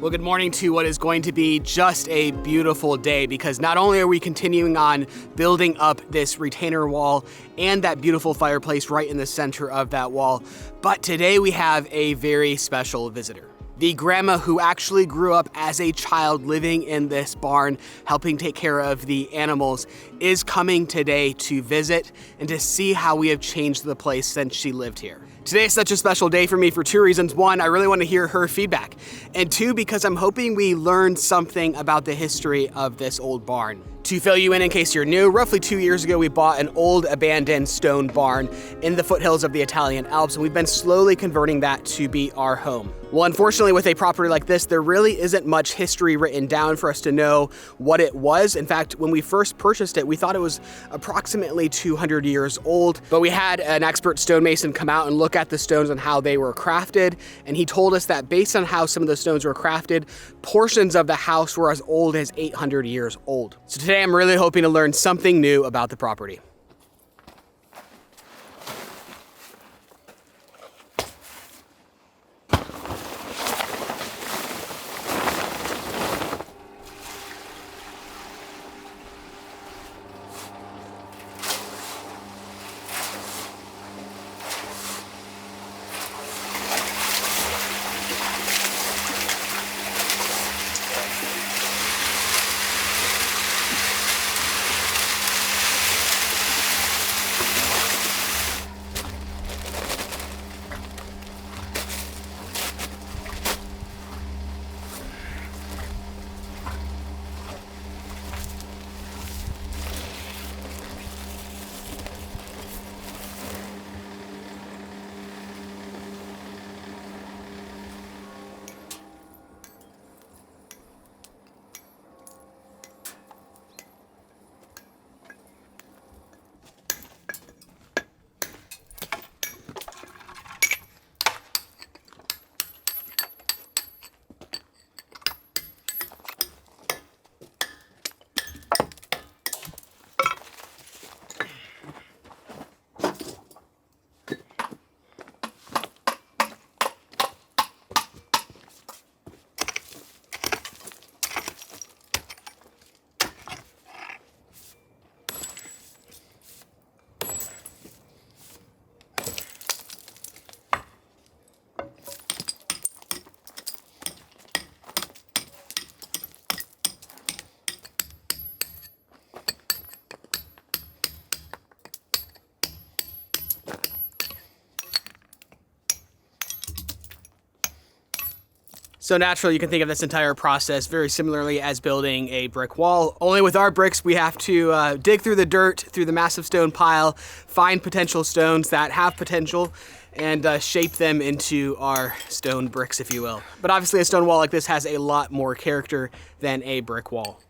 Well, good morning to what is going to be just a beautiful day, because not only are we continuing on building up this retainer wall and that beautiful fireplace right in the center of that wall, but today we have a very special visitor. The grandma who actually grew up as a child living in this barn, helping take care of the animals, is coming today to visit and to see how we have changed the place since she lived here. Today is such a special day for me for two reasons. One, I really want to hear her feedback. And two, because I'm hoping we learn something about the history of this old barn. To fill you in case you're new, roughly 2 years ago, we bought an old abandoned stone barn in the foothills of the Italian Alps, and we've been slowly converting that to be our home. Well, unfortunately, with a property like this, there really isn't much history written down for us to know what it was. In fact, when we first purchased it, we thought it was approximately 200 years old, but we had an expert stonemason come out and look at the stones and how they were crafted, and he told us that based on how some of the stones were crafted, portions of the house were as old as 800 years old. So today I'm really hoping to learn something new about the property. So naturally, you can think of this entire process very similarly as building a brick wall. Only with our bricks, we have to dig through the dirt, through the massive stone pile, find potential stones that have potential, and shape them into our stone bricks, if you will. But obviously, a stone wall like this has a lot more character than a brick wall.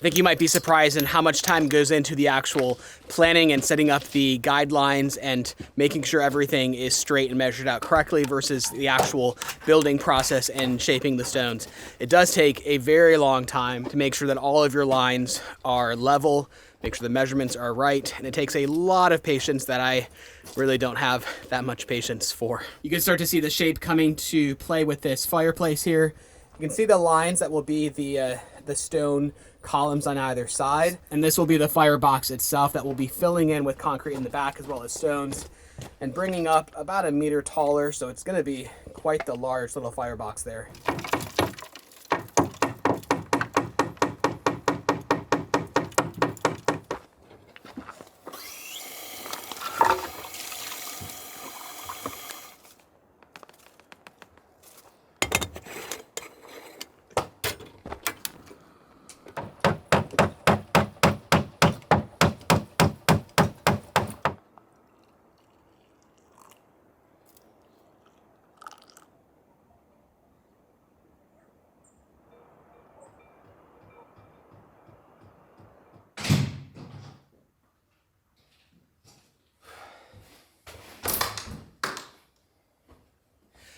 I think you might be surprised in how much time goes into the actual planning and setting up the guidelines and making sure everything is straight and measured out correctly versus the actual building process and shaping the stones. It does take a very long time to make sure that all of your lines are level, make sure the measurements are right, and it takes a lot of patience that I really don't have that much patience for. You can start to see the shape coming to play with this fireplace here. You can see the lines that will be the stone columns on either side, and this will be the firebox itself that will be filling in with concrete in the back as well as stones and bringing up about 1 meter taller, so it's going to be quite the large little firebox there.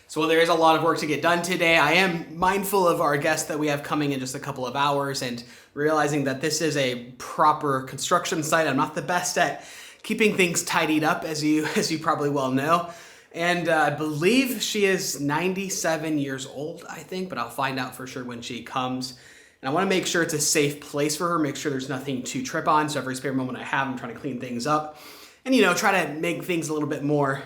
So while there is a lot of work to get done today, I am mindful of our guests that we have coming in just a couple of hours and realizing that this is a proper construction site. I'm not the best at keeping things tidied up, as you probably well know. And I believe she is 97 years old, I think, but I'll find out for sure when she comes. And I want to make sure it's a safe place for her, make sure there's nothing to trip on. So every spare moment I have, I'm trying to clean things up and, try to make things a little bit more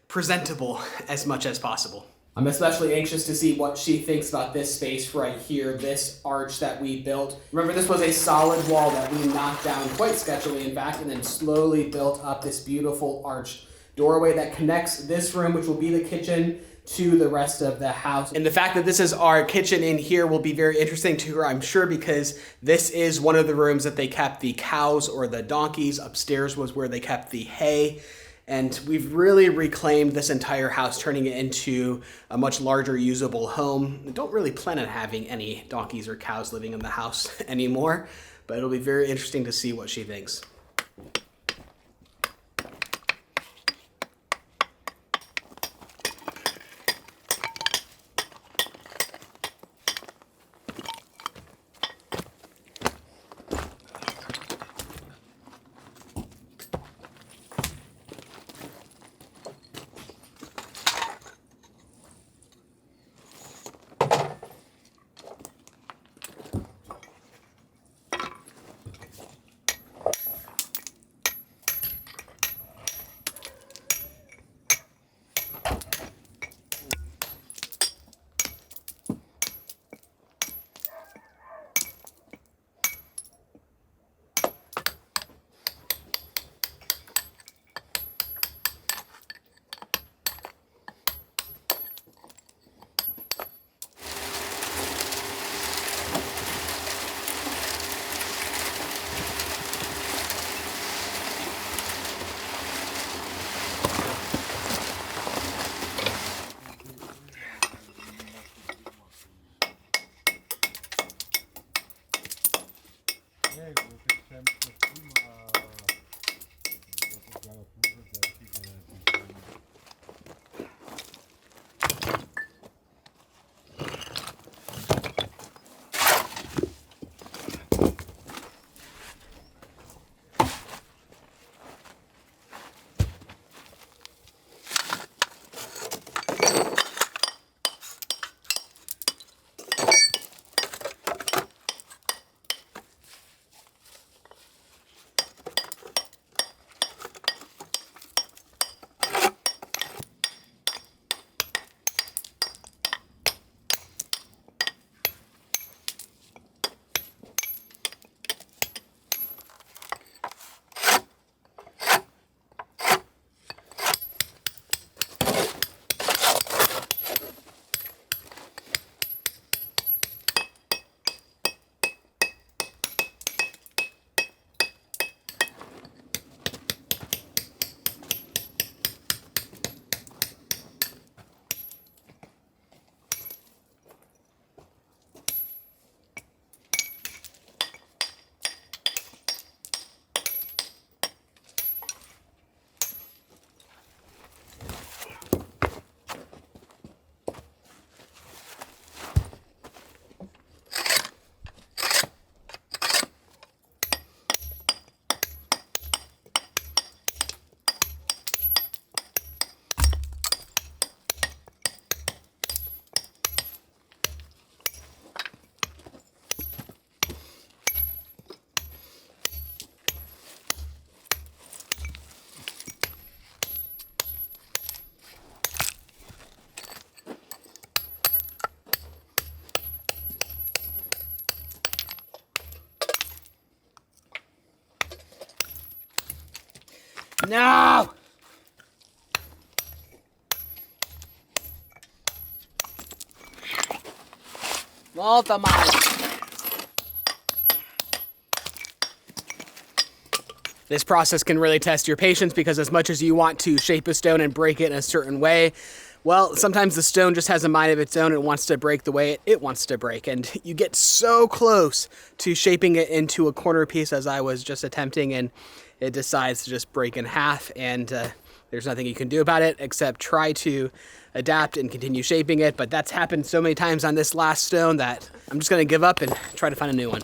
presentable as much as possible. I'm especially anxious to see what she thinks about this space right here, this arch that we built. Remember, this was a solid wall that we knocked down quite sketchily, in fact, and then slowly built up this beautiful arched doorway that connects this room, which will be the kitchen, to the rest of the house. And the fact that this is our kitchen in here will be very interesting to her, I'm sure, because this is one of the rooms that they kept the cows or the donkeys. Upstairs was where they kept the hay. And we've really reclaimed this entire house, turning it into a much larger usable home. I don't really plan on having any donkeys or cows living in the house anymore, but it'll be very interesting to see what she thinks. No! Molto male. This process can really test your patience because as much as you want to shape a stone and break it in a certain way, well, sometimes the stone just has a mind of its own and wants to break the way it wants to break. And you get so close to shaping it into a corner piece as I was just attempting, and it decides to just break in half, and there's nothing you can do about it except try to adapt and continue shaping it. But that's happened so many times on this last stone that I'm just going to give up and try to find a new one.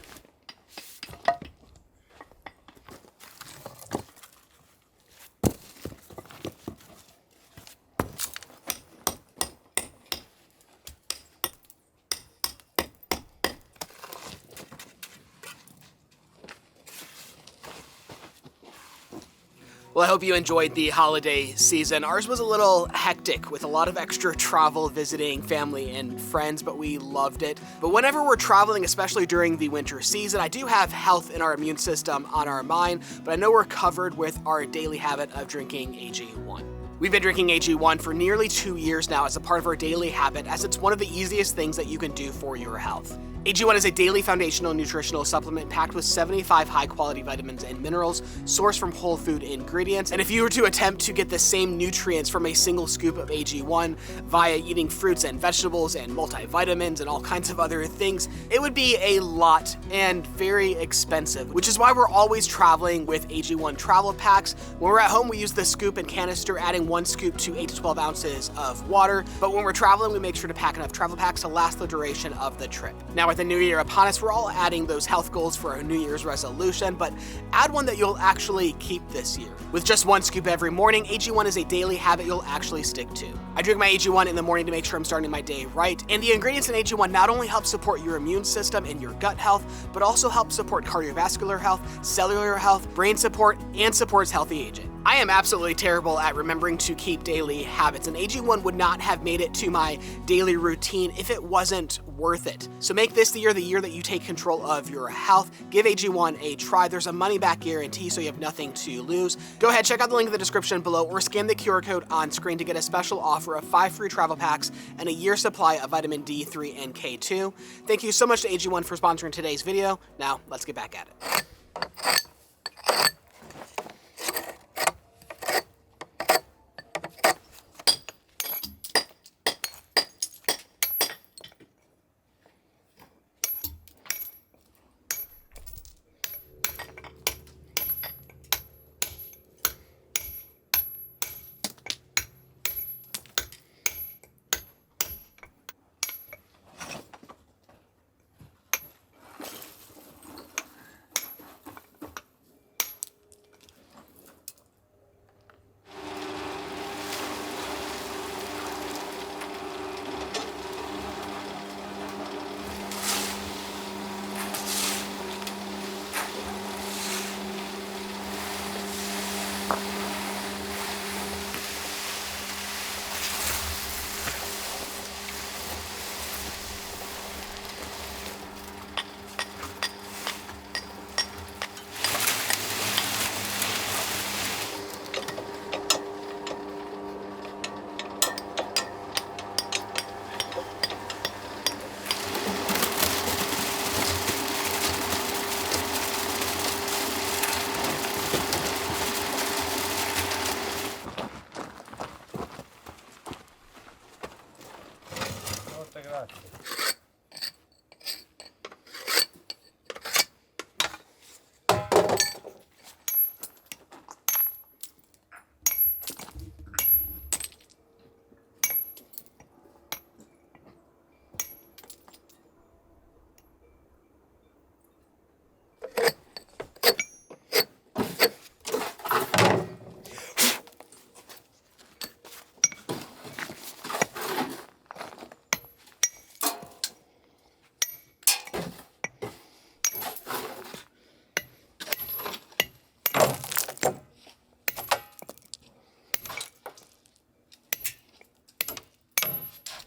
Well, I hope you enjoyed the holiday season. Ours was a little hectic with a lot of extra travel, visiting family and friends, but we loved it. But whenever we're traveling, especially during the winter season, I do have health and our immune system on our mind, but I know we're covered with our daily habit of drinking AG1. We've been drinking AG1 for nearly 2 years now as a part of our daily habit, as it's one of the easiest things that you can do for your health. AG1 is a daily foundational nutritional supplement packed with 75 high-quality vitamins and minerals sourced from whole food ingredients. And if you were to attempt to get the same nutrients from a single scoop of AG1 via eating fruits and vegetables and multivitamins and all kinds of other things, it would be a lot and very expensive, which is why we're always traveling with AG1 travel packs. When we're at home, we use the scoop and canister, adding 1 scoop to 8 to 12 ounces of water. But when we're traveling, we make sure to pack enough travel packs to last the duration of the trip. Now, with the new year upon us, we're all adding those health goals for our New Year's resolution, but add one that you'll actually keep this year. With just 1 scoop every morning, AG1 is a daily habit you'll actually stick to. I drink my AG1 in the morning to make sure I'm starting my day right, and the ingredients in AG1 not only help support your immune system and your gut health, but also help support cardiovascular health, cellular health, brain support, and supports healthy aging. I am absolutely terrible at remembering to keep daily habits, and AG1 would not have made it to my daily routine if it wasn't worth it. So make this the year that you take control of your health. Give AG1 a try. There's a money-back guarantee, so you have nothing to lose. Go ahead, check out the link in the description below, or scan the QR code on screen to get a special offer of 5 free travel packs and a year's supply of vitamin D3 and K2. Thank you so much to AG1 for sponsoring today's video. Now, let's get back at it.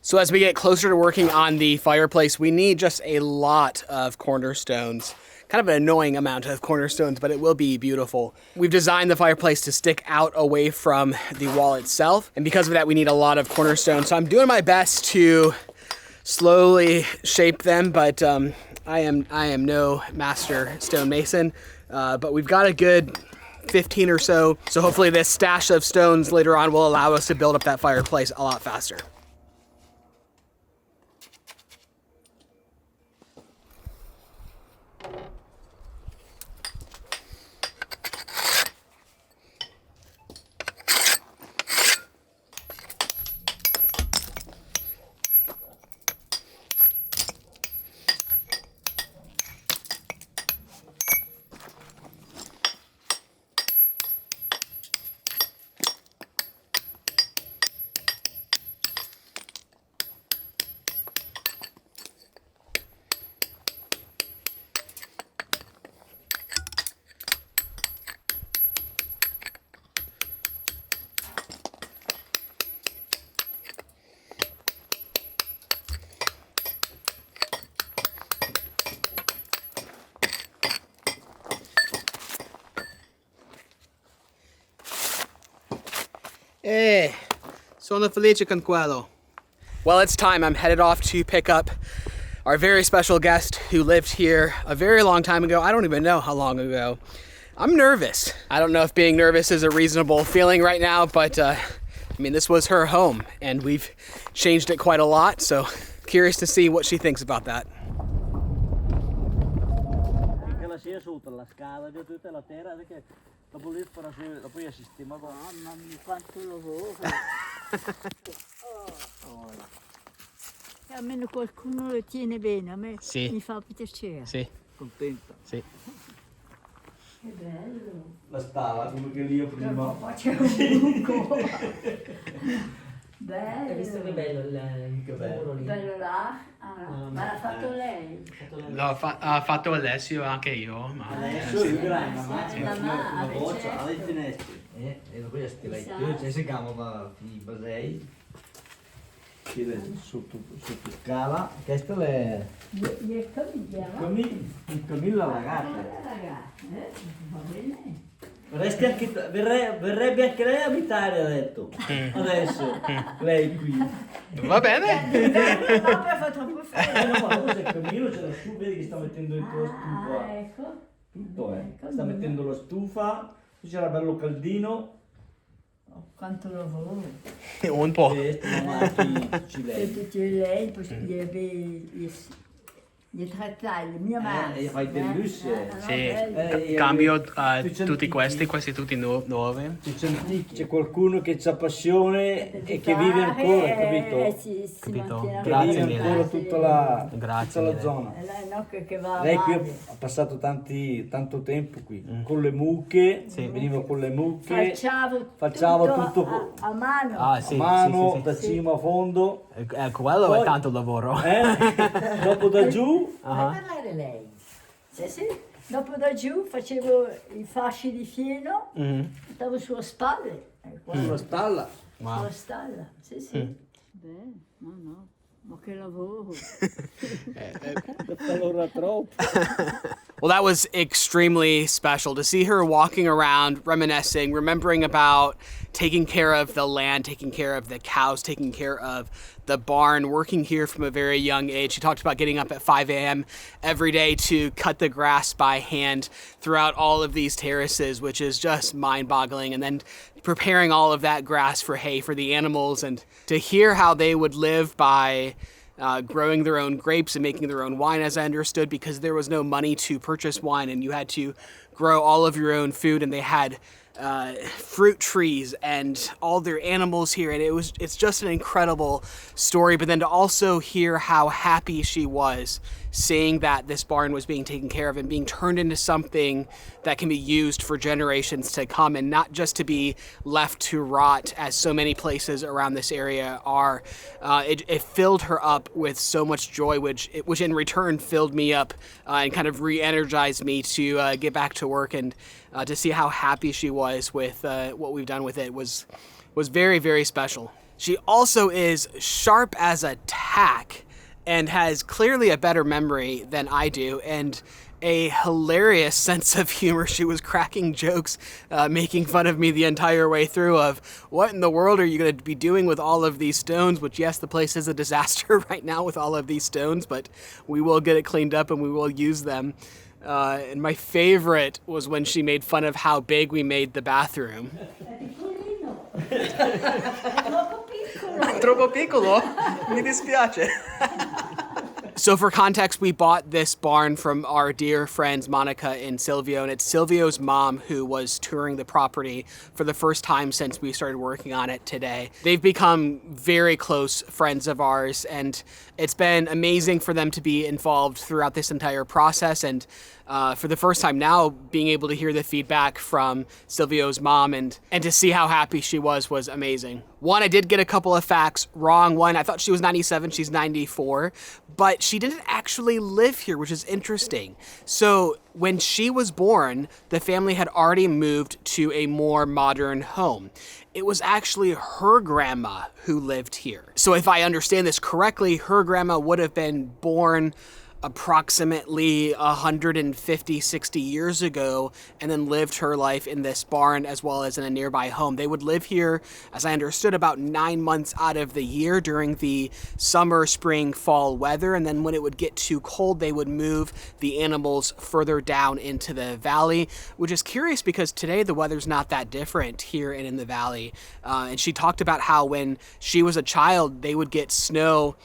So as we get closer to working on the fireplace, we need just a lot of cornerstones kind of an annoying amount of cornerstones, but it will be beautiful. We've designed the fireplace to stick out away from the wall itself, and because of that, we need a lot of cornerstones. So I'm doing my best to slowly shape them, but I am no master stonemason, but we've got a good 15 or so. So hopefully this stash of stones later on will allow us to build up that fireplace a lot faster. Sono felice con quello. Well, it's time. I'm headed off to pick up our very special guest who lived here a very long time ago. I don't even know how long ago. I'm nervous. I don't know if being nervous is a reasonable feeling right now, but I mean, this was her home and we've changed it quite a lot. So curious to see what she thinks about that. Dopo poi sistema qua. Mamma mia, quanto lavoro! Almeno qualcuno lo tiene bene, a me mi fa piacere. Sì. Contenta? Sì. Che bello! La stava come che lì io prima. Facevo un buco! Bello! Hai visto che bello il muro lì? Bello là? Ma l'ha fatto lei? Ha fatto Alessio, anche io. Ma Adesso il grande, una boccia, alle finestre. E poi stilai più, cioè si chiama i basei. Sotto scala, questa è Il Camilla ragazza. Va bene? Vorresti anche, verrebbe anche lei a abitare, ha detto. Adesso, lei qui. va bene. Proprio fa troppo freddo. No, ma cosa è Camillo, c'è la stufa, vedi che sta mettendo dentro la stufa. Ecco. Tutto sta mettendo la stufa, qui c'era bello caldino. Quanto lavoro. Un po'. Tutti lei, poi gli trattai, mia madre. E fai del lusso. Sì. Cambio tutti questi tutti nuovi. C'è qualcuno che ha passione e che vive ancora, capito? Capito? Che Grazie vive ancora mille. tutta la Grazie zona. Lei no, che va Lei qui avanti. ha passato tanto tempo qui, con le mucche, veniva con le mucche, facciava tutto a mano. Ah, a sì, mano, sì. da cima a fondo. Quello Poi- è tanto lavoro. Dopo da giù, Vuoi parlare lei? Sì. Dopo da giù facevo i fasci di fieno, stavo sulle spalle. sulla spalla. Sulla stalla, sì. Beh, no. Ma che lavoro. Allora troppo. Well, that was extremely special to see her walking around, reminiscing, remembering about taking care of the land, taking care of the cows, taking care of the barn, working here from a very young age. She talked about getting up at 5 a.m. every day to cut the grass by hand throughout all of these terraces, which is just mind-boggling. And then preparing all of that grass for hay for the animals, and to hear how they would live by growing their own grapes and making their own wine, as I understood, because there was no money to purchase wine and you had to grow all of your own food, and they had fruit trees and all their animals here, and it's just an incredible story. But then to also hear how happy she was seeing that this barn was being taken care of and being turned into something that can be used for generations to come, and not just to be left to rot as so many places around this area are. It filled her up with so much joy, which in return filled me up and kind of re-energized me to get back to work, and to see how happy she was with what we've done with it was very, very special. She also is sharp as a tack and has clearly a better memory than I do, and a hilarious sense of humor. She was cracking jokes, making fun of me the entire way through of what in the world are you going to be doing with all of these stones, which yes, the place is a disaster right now with all of these stones, but we will get it cleaned up and we will use them. And my favorite was when she made fun of how big we made the bathroom. Troppo piccolo? Mi dispiace. So for context, we bought this barn from our dear friends Monica and Silvio, and it's Silvio's mom who was touring the property for the first time since we started working on it today. They've become very close friends of ours, and it's been amazing for them to be involved throughout this entire process, and for the first time now, being able to hear the feedback from Silvio's mom and to see how happy she was amazing. One, I did get a couple of facts wrong. One, I thought she was 97, she's 94, but she didn't actually live here, which is interesting. So when she was born, the family had already moved to a more modern home. It was actually her grandma who lived here. So if I understand this correctly, her grandma would have been born approximately 150, 60 years ago, and then lived her life in this barn as well as in a nearby home. They would live here, as I understood, about 9 months out of the year during the summer, spring, fall weather, and then when it would get too cold, they would move the animals further down into the valley, which is curious because today the weather's not that different here and in the valley. And she talked about how when she was a child, they would get snow.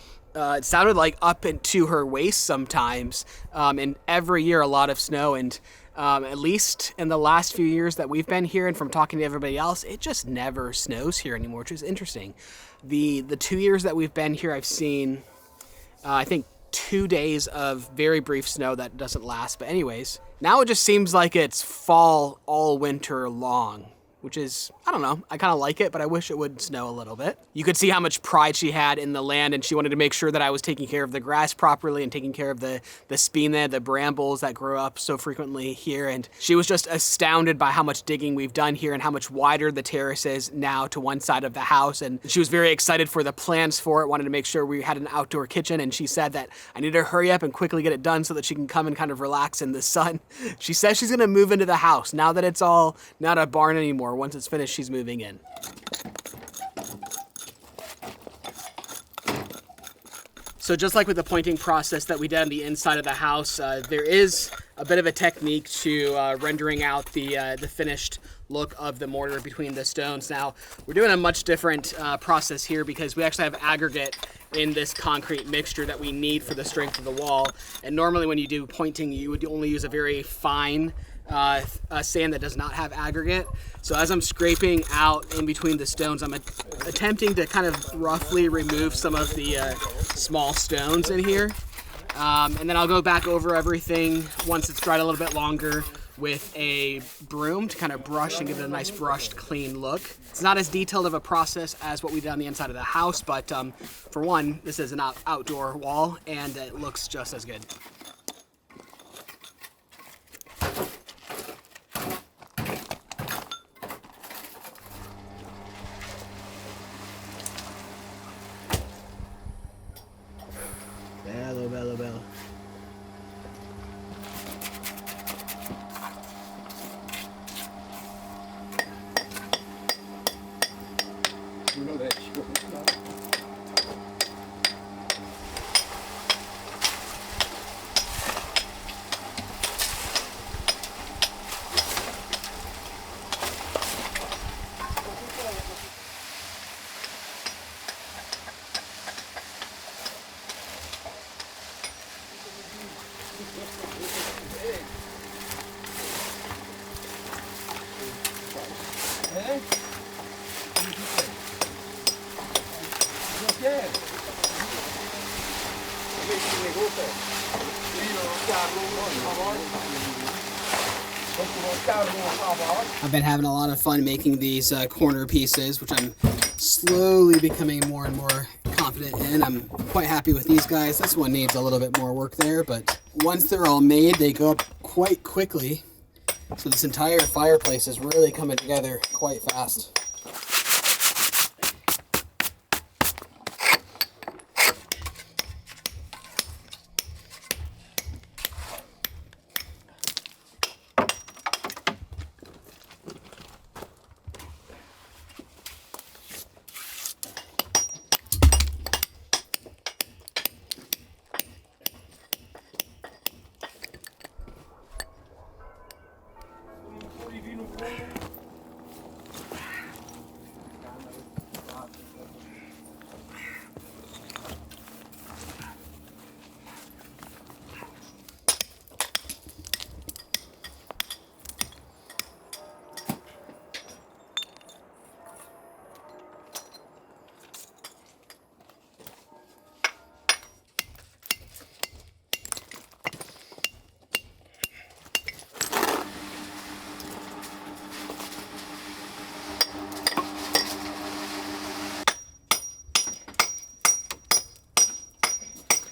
It sounded like up into her waist sometimes, and every year a lot of snow, and at least in the last few years that we've been here and from talking to everybody else, it just never snows here anymore, which is interesting. The 2 years that we've been here, I've seen, I think, 2 days of very brief snow that doesn't last, but anyways, now it just seems like it's fall all winter long, which is, I don't know, I kind of like it, but I wish it would snow a little bit. You could see how much pride she had in the land, and she wanted to make sure that I was taking care of the grass properly and taking care of the spina, the brambles that grow up so frequently here, and she was just astounded by how much digging we've done here and how much wider the terrace is now to one side of the house, and she was very excited for the plans for it, wanted to make sure we had an outdoor kitchen, and she said that I need to hurry up and quickly get it done so that she can come and kind of relax in the sun. She says she's gonna move into the house now that it's all not a barn anymore. Once it's finished, she's moving in. So just like with the pointing process that we did on the inside of the house, there is a bit of a technique to rendering out the finished look of the mortar between the stones. Now, we're doing a much different process here because we actually have aggregate in this concrete mixture that we need for the strength of the wall. And normally when you do pointing, you would only use a very fine sand that does not have aggregate. So as I'm scraping out in between the stones, I'm attempting to kind of roughly remove some of the small stones in here. And then I'll go back over everything once it's dried a little bit longer with a broom to kind of brush and give it a nice brushed, clean look. It's not as detailed of a process as what we did on the inside of the house, but for one, this is an outdoor wall and it looks just as good. Bello, bello, bello. I've been having a lot of fun making these corner pieces, which I'm slowly becoming more and more confident in. I'm quite happy with these guys. This one needs a little bit more work there, but once they're all made, they go up quite quickly. So this entire fireplace is really coming together quite fast.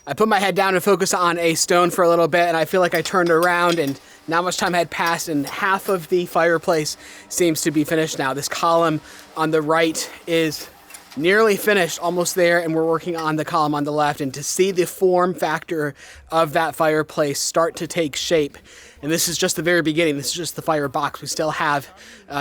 I put my head down to focus on a stone for a little bit, and I feel like I turned around and not much time had passed and half of the fireplace seems to be finished now. This column on the right is nearly finished, almost there, and we're working on the column on the left. And to see the form factor of that fireplace start to take shape, and this is just the very beginning, this is just the firebox. We still have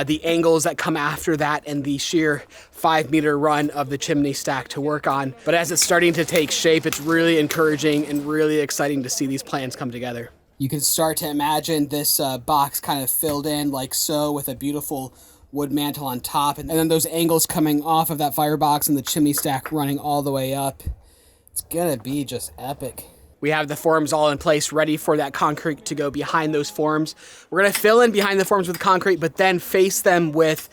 the angles that come after that and the sheer 5-meter run of the chimney stack to work on. But as it's starting to take shape, it's really encouraging and really exciting to see these plans come together. You can start to imagine this box kind of filled in like so, with a beautiful wood mantle on top, and then those angles coming off of that firebox and the chimney stack running all the way up. It's gonna be just epic. We have the forms all in place, ready for that concrete to go behind those forms. We're gonna fill in behind the forms with concrete, but then face them with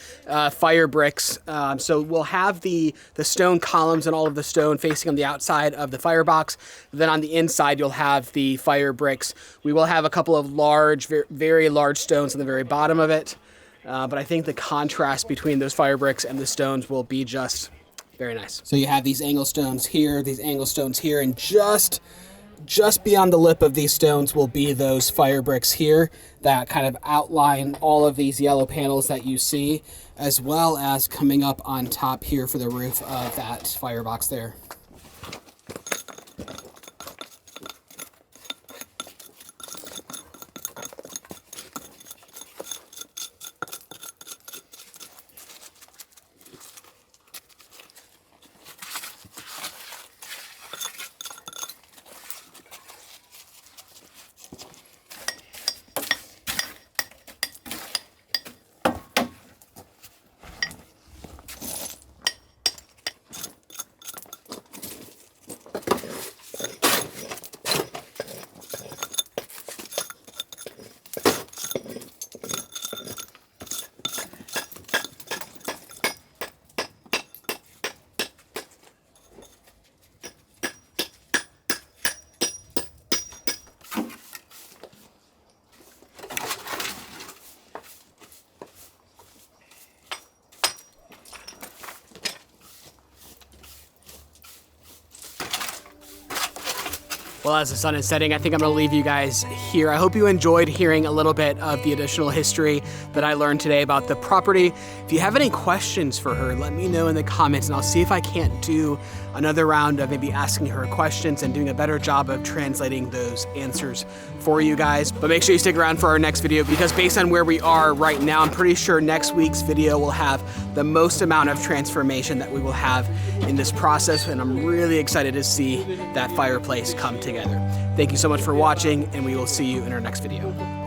fire bricks. So we'll have the stone columns and all of the stone facing on the outside of the firebox. Then on the inside, you'll have the fire bricks. We will have a couple of large, very large stones on the very bottom of it. But I think the contrast between those fire bricks and the stones will be just very nice. So you have these angle stones here, these angle stones here, and just beyond the lip of these stones will be those fire bricks here that kind of outline all of these yellow panels that you see, as well as coming up on top here for the roof of that firebox there. Well, as the sun is setting, I think I'm gonna leave you guys here. I hope you enjoyed hearing a little bit of the additional history that I learned today about the property. If you have any questions for her, let me know in the comments, and I'll see if I can't do another round of maybe asking her questions and doing a better job of translating those answers for you guys. But make sure you stick around for our next video, because based on where we are right now, I'm pretty sure next week's video will have the most amount of transformation that we will have in this process, and I'm really excited to see that fireplace come together. Thank you so much for watching, and we will see you in our next video.